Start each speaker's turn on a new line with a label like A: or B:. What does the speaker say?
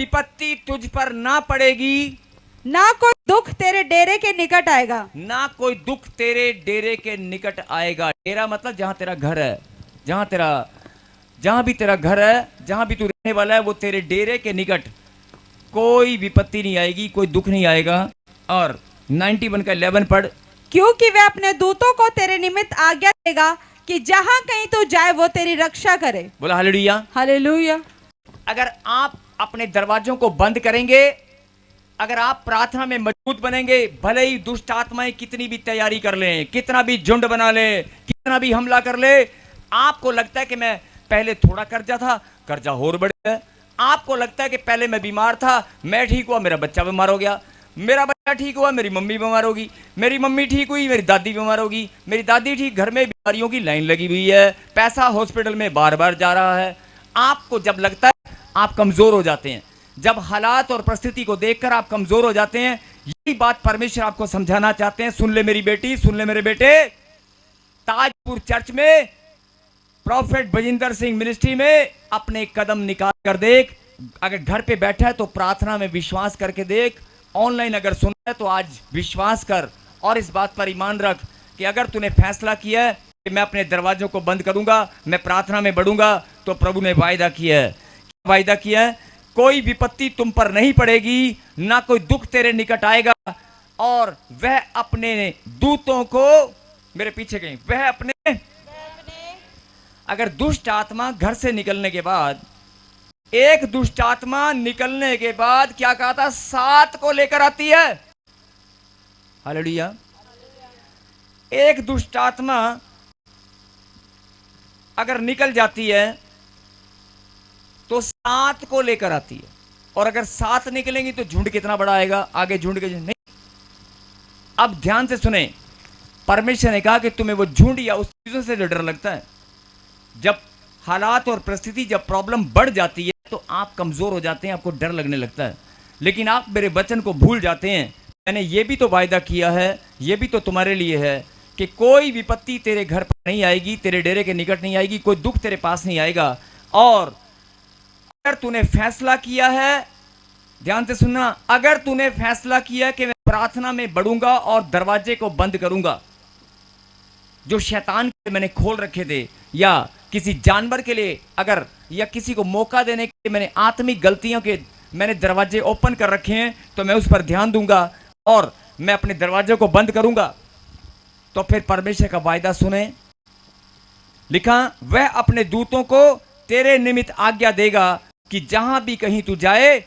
A: विपत्ति तुझ पर ना पड़ेगी,
B: ना कोई दुख तेरे डेरे के निकट आएगा।
A: ना कोई दुख तेरे डेरे के निकट आएगा। डेरा मतलब जहां तेरा घर है, जहां भी तेरा घर है, जहां भी तू रहने वाला है, वो तेरे डेरे के निकट कोई विपत्ति नहीं आएगी, कोई दुख नहीं आएगा। और 91 का 11 पढ़।
B: क्योंकि वह अपने दूतों को तेरे निमित्त आज्ञा देगा कि जहां कहीं तू जाए वो तेरी रक्षा करे।
A: बोला हालेलुया।
B: हालेलुया।
A: अगर आप अपने दरवाजों को बंद करेंगे, अगर आप प्रार्थना में मजबूत बनेंगे, भले ही दुष्ट आत्माएं कितनी भी तैयारी कर लें, कितना भी झुंड बना ले, कितना भी हमला कर ले, आपको लगता है कि मैं पहले थोड़ा कर्जा था, कर्जा और बढ़ गया। आपको लगता है कि पहले मैं बीमार था, मैं ठीक हुआ, मेरा बच्चा बीमार हो गया, मेरा बच्चा ठीक हुआ, मेरी मम्मी बीमार होगी, मेरी मम्मी ठीक हुई, मेरी दादी बीमार होगी, मेरी दादी ठीक, घर में बीमारियों की लाइन लगी हुई है, पैसा हॉस्पिटल में बार बार जा रहा है। आपको जब लगता है आप कमजोर हो जाते हैं, जब हालात और परिस्थिति को देखकर आप कमजोर हो जाते हैं, यही बात परमेश्वर आपको समझाना चाहते हैं। सुन ले मेरी बेटी, सुन ले मेरे बेटे। ताजपुर चर्च में प्रॉफेट बजिंदर सिंह मिनिस्ट्री में अपने कदम निकाल कर देख। अगर घर पे बैठा है तो प्रार्थना में विश्वास करके देख। ऑनलाइन अगर सुना है तो आज विश्वास कर और इस बात पर ईमान रख कि अगर तूने फैसला किया है कि मैं अपने दरवाजों को बंद करूंगा, मैं प्रार्थना में बढ़ूंगा, तो प्रभु ने वायदा किया है। क्या वायदा किया है? कोई विपत्ति तुम पर नहीं पड़ेगी, ना कोई दुख तेरे निकट आएगा, और वह अपने दूतों को, मेरे पीछे कहीं, वह अपने, अगर दुष्ट आत्मा घर से निकलने के बाद, एक दुष्ट आत्मा निकलने के बाद क्या कहा था, 7 को लेकर आती है। हालेलुया। एक दुष्ट आत्मा अगर निकल जाती है तो 7 को लेकर आती है, और अगर 7 निकलेंगी तो झुंड कितना बड़ा आएगा, आगे झुंड के नहीं। अब ध्यान से सुने, परमेश्वर ने कहा कि तुम्हें वो झुंड या उस चीजों से डर लगता है। जब हालात और परिस्थिति, जब प्रॉब्लम बढ़ जाती है तो आप कमजोर हो जाते हैं, आपको डर लगने लगता है, लेकिन आप मेरे वचन को भूल जाते हैं। मैंने ये भी तो वायदा किया है, ये भी तो तुम्हारे लिए है कि कोई विपत्ति तेरे घर पर नहीं आएगी, तेरे डेरे के निकट नहीं आएगी, कोई दुख तेरे पास नहीं आएगा। और अगर तूने फैसला किया है, ध्यान से सुनना, अगर तूने फैसला किया कि मैं प्रार्थना में बढ़ूंगा और दरवाजे को बंद करूंगा, जो शैतान के मैंने खोल रखे थे, या किसी जानवर के लिए अगर, या किसी को मौका देने के लिए मैंने आत्मिक गलतियों के मैंने दरवाजे ओपन कर रखे हैं, तो मैं उस पर ध्यान दूंगा और मैं अपने दरवाजे को बंद करूंगा। तो फिर परमेश्वर का वायदा सुने, लिखा, वह अपने दूतों को तेरे निमित्त आज्ञा देगा कि जहां भी कहीं तू जाए